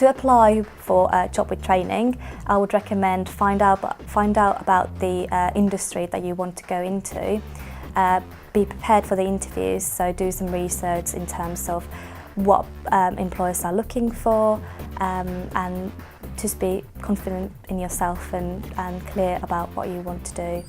To apply for a job with training, I would recommend find out about the industry that you want to go into. Be prepared for the interviews, so do some research in terms of what employers are looking for, and just be confident in yourself and clear about what you want to do.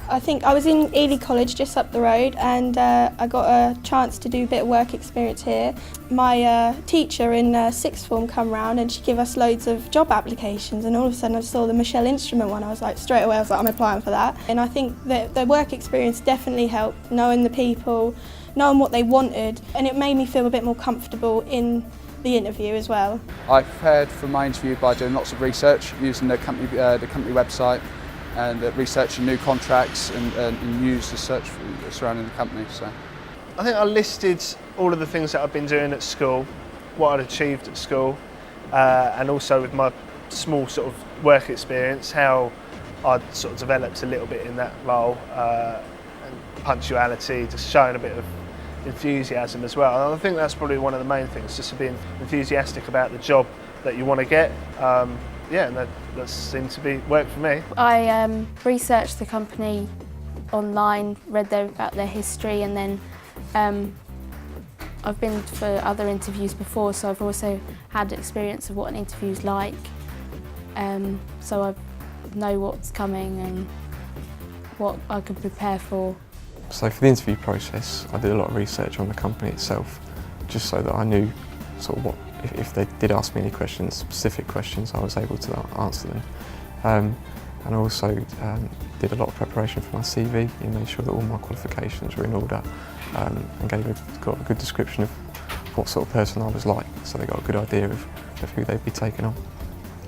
I think I was in Ely College just up the road, and I got a chance to do a bit of work experience here. My teacher in sixth form come round and she gave us loads of job applications, and all of a sudden I saw the Michelle Instrument one. I was like, straight away I was like, I'm applying for that. And I think that the work experience definitely helped, knowing the people, knowing what they wanted, and it made me feel a bit more comfortable in the interview as well. I prepared for my interview by doing lots of research, using the company website, and researching new contracts and news to search surrounding the company. So, I think I listed all of the things that I've been doing at school, what I'd achieved at school, and also with my small sort of work experience, how I'd sort of developed a little bit in that role, and punctuality, just showing a bit of enthusiasm as well. And I think that's probably one of the main things, just to be enthusiastic about the job that you want to get. Yeah, and that seemed to work for me. I researched the company online, read about their history, and then I've been for other interviews before, so I've also had experience of what an interview's like. So I know what's coming and what I can prepare for. So for the interview process, I did a lot of research on the company itself, just so that I knew sort of what, if they did ask me any questions, specific questions, I was able to answer them. And I also did a lot of preparation for my CV and made sure that all my qualifications were in order, and got a good description of what sort of person I was like, so they got a good idea of who they'd be taking on.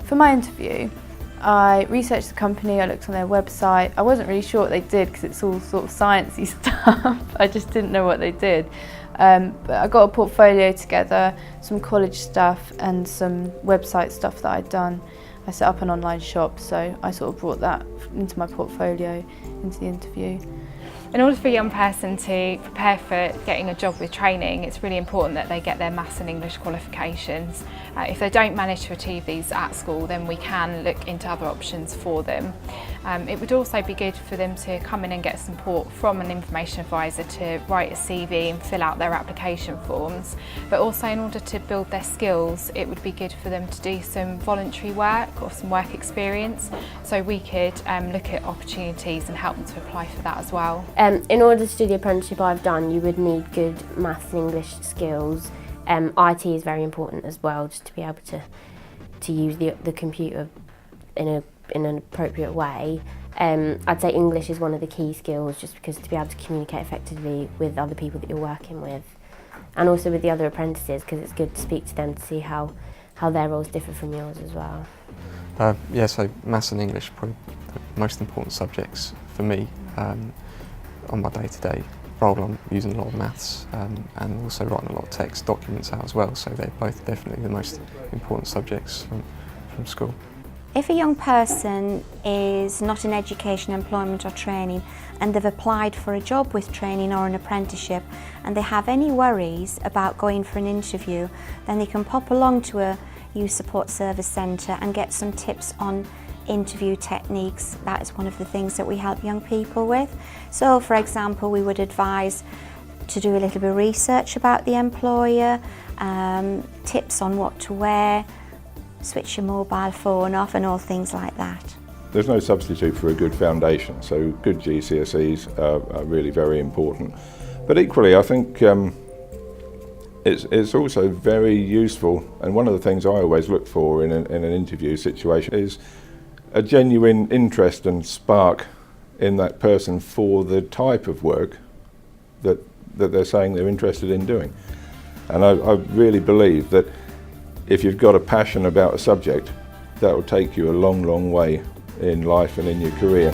For my interview, I researched the company, I looked on their website. I wasn't really sure what they did because it's all sort of sciencey stuff. I just didn't know what they did. But I got a portfolio together, some college stuff and some website stuff that I'd done. I set up an online shop, so I sort of brought that into my portfolio, into the interview. In order for a young person to prepare for getting a job with training, it's really important that they get their maths and English qualifications. If they don't manage to achieve these at school, then we can look into other options for them. It would also be good for them to come in and get support from an information advisor to write a CV and fill out their application forms. But also, in order to build their skills, it would be good for them to do some voluntary work or some work experience, so we could look at opportunities and help them to apply for that as well. In order to do the apprenticeship I've done, you would need good maths and English skills. IT is very important as well, just to be able to use the computer in an appropriate way. I'd say English is one of the key skills, just because to be able to communicate effectively with other people that you're working with, and also with the other apprentices, because it's good to speak to them to see how their roles differ from yours as well. Yeah, so maths and English are probably the most important subjects for me. On my day-to-day role, I'm using a lot of maths and also writing a lot of text documents out as well, so they're both definitely the most important subjects from school. If a young person is not in education, employment or training and they've applied for a job with training or an apprenticeship and they have any worries about going for an interview, then they can pop along to a youth support service centre and get some tips on interview techniques. That is one of the things that we help young people with. So for example, we would advise to do a little bit of research about the employer, tips on what to wear, switch your mobile phone off and all things like that. There's no substitute for a good foundation, so good GCSEs are really very important. But equally, I think it's also very useful, and one of the things I always look for in an interview situation is a genuine interest and spark in that person for the type of work that they're saying they're interested in doing. And I really believe that if you've got a passion about a subject, that will take you a long, long way in life and in your career.